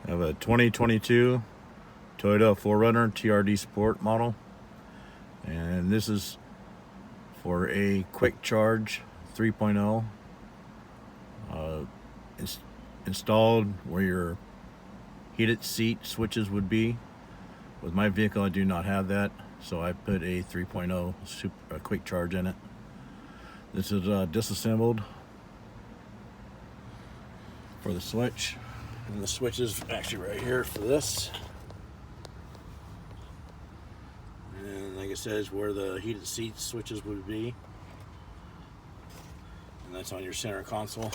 I have a 2022 Toyota 4Runner TRD Sport model, and this is for a quick charge 3.0 installed where your heated seat switches would be. With my vehicle, I do not have that, so I put a 3.0 quick charge in it. This is disassembled for the switch, and the switch is actually right here for this. And like I said, is where the heated seat switches would be, and that's on your center console.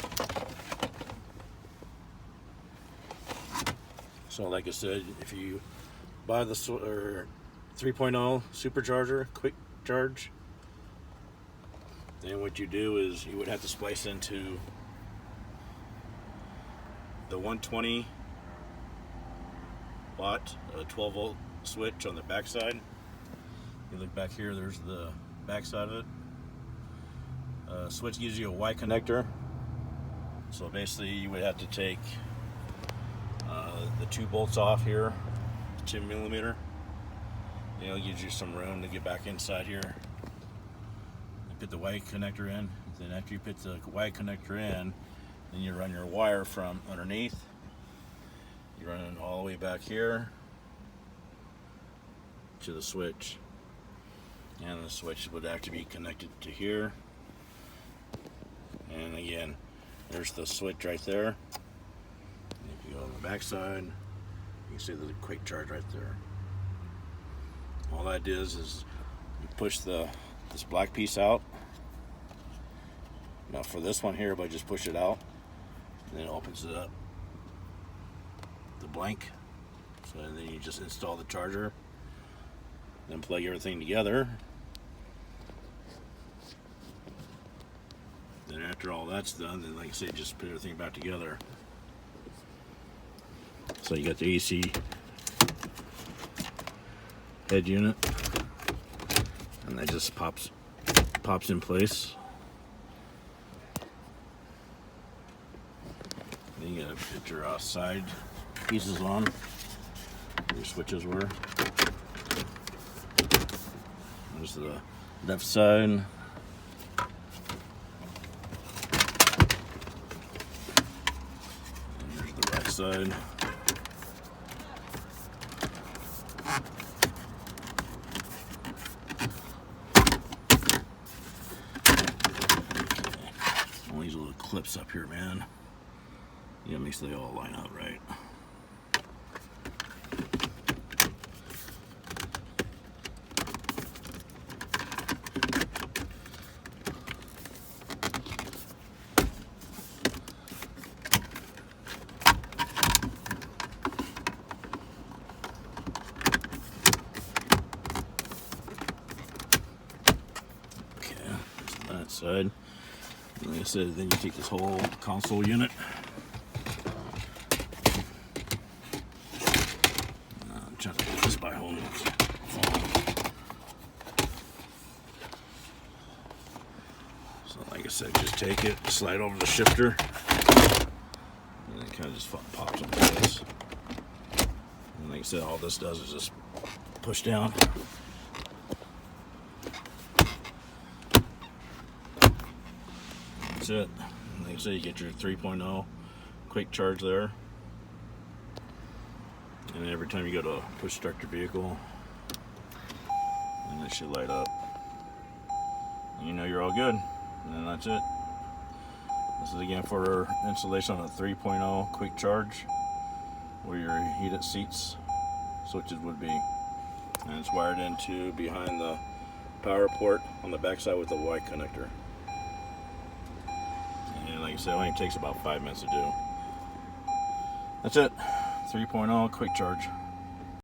So like I said, if you buy the 3.0 supercharger quick charge, then what you do is you would have to splice into the 120 watt 12 volt switch on the back side. You look back here, there's the back side of it. Switch gives you a Y connector, so basically you would have to take the two bolts off here, 10 millimeter. You know, it gives you some room to get back inside here. You put the Y connector in. Then after you put the Y connector in, then you run your wire from underneath. You run it all the way back here to the switch, and the switch would have to be connected to here. And again, there's the switch right there. And if you go on the back side, you can see the quick charge right there. All that is you push this black piece out. Now for this one here, but just push it out, and then it opens it up, the blank. So then you just install the charger, then plug everything together. Then after all that's done, then like I say, just put everything back together. So you got the AC head unit, and that just pops in place. Then you gotta put your side pieces on where your switches were. There's the left side. And there's the right side. All these little clips up here, man. Yeah, make sure they all line up right. Okay, there's that side. Like I said, then you take this whole console unit. I'm trying to put this by home. So like I said, just take it, slide over the shifter, and it kind of just pops into place. And like I said, all this does is just push down. That's it. Like I said, you get your 3.0 quick charge there, and every time you go to push start your vehicle, and it should light up, and you know you're all good. And then that's it. This is again for installation on a 3.0 quick charge where your heated seats switches would be, and it's wired into behind the power port on the back side with the Y connector. And like I said, it only takes about 5 minutes to do. That's it. 3.0 quick charge.